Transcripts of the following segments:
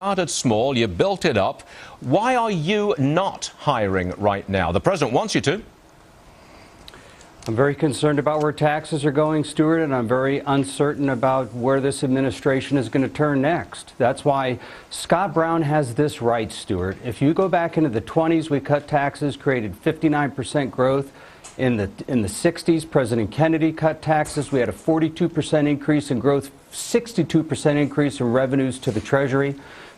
Started small, you built it up. Why are you not hiring right now? The president wants you to. I'm very concerned about where taxes are going, Stuart, and I'm very uncertain about where this administration is going to turn next. That's why Scott Brown has this right, Stuart. If you go back into the 20s, we cut taxes, created 59% growth. In the 60s, President Kennedy cut taxes. We had a 42% increase in growth, 62% increase in revenues to the Treasury.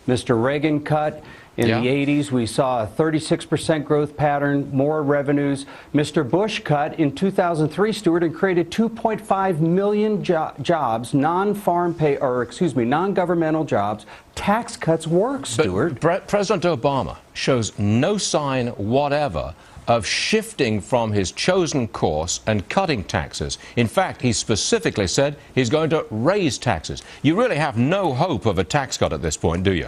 Mr. Reagan cut. In the 80s, we saw a 36% growth pattern, more revenues. Mr. Bush cut in 2003, Stuart, and created 2.5 million jobs, non-governmental jobs. Tax cuts work, Stuart. But President Obama shows no sign whatever of shifting from his chosen course and cutting taxes. In fact, he specifically said he's going to raise taxes. You really have no hope of a tax cut at this point, do you?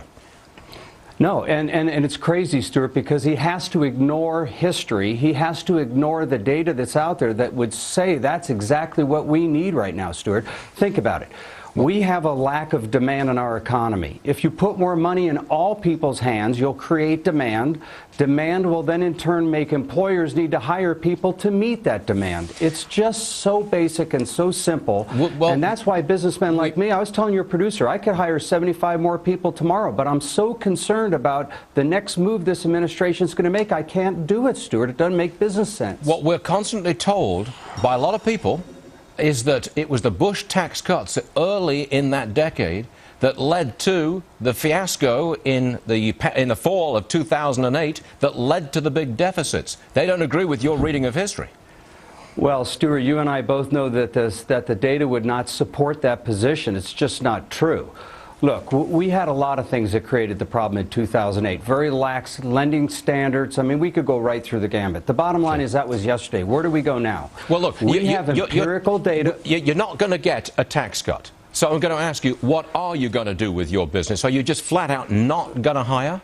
No, and it's crazy, Stuart, because he has to ignore history. He has to ignore the data that's out there that would say that's exactly what we need right now, Stuart. Think about it. We have a lack of demand in our economy. If you put more money in all people's hands, you'll create demand. Demand will then in turn make employers need to hire people to meet that demand. It's just so basic and so simple. Well, and that's why businessmen like me, I was telling your producer, I could hire 75 more people tomorrow, but I'm so concerned about the next move this administration is going to make. I can't do it, Stuart. It doesn't make business sense. What we're constantly told by a lot of people is that it was the Bush tax cuts early in that decade that led to the fiasco in the fall of 2008 that led to the big deficits. They don't agree with your reading of history. Well, Stuart, you and I both know that the data would not support that position. It's just not true. Look, we had a lot of things that created the problem in 2008. Very lax lending standards. I mean, we could go right through the gamut. The bottom line is that was yesterday. Where do we go now? Well, look, we have empirical data. You're not going to get a tax cut. So I'm going to ask you, what are you going to do with your business? Are you just flat out not going to hire?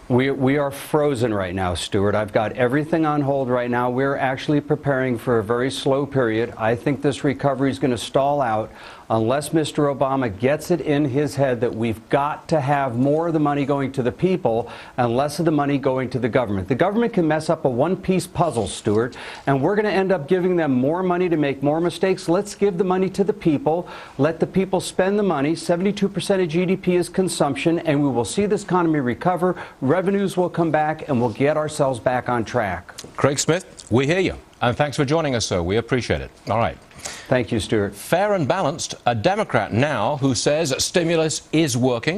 We are frozen right now, Stuart. I've got everything on hold right now. We're actually preparing for a very slow period. I think this recovery is going to stall out unless Mr. Obama gets it in his head that we've got to have more of the money going to the people and less of the money going to the government. The government can mess up a one-piece puzzle, Stuart, and we're going to end up giving them more money to make more mistakes. Let's give the money to the people. Let the people spend the money. 72% of GDP is consumption, and we will see this economy recover. Revenues will come back, and we'll get ourselves back on track. Craig Smith, we hear you. And thanks for joining us, sir. We appreciate it. All right. Thank you, Stuart. Fair and balanced, a Democrat now who says stimulus is working.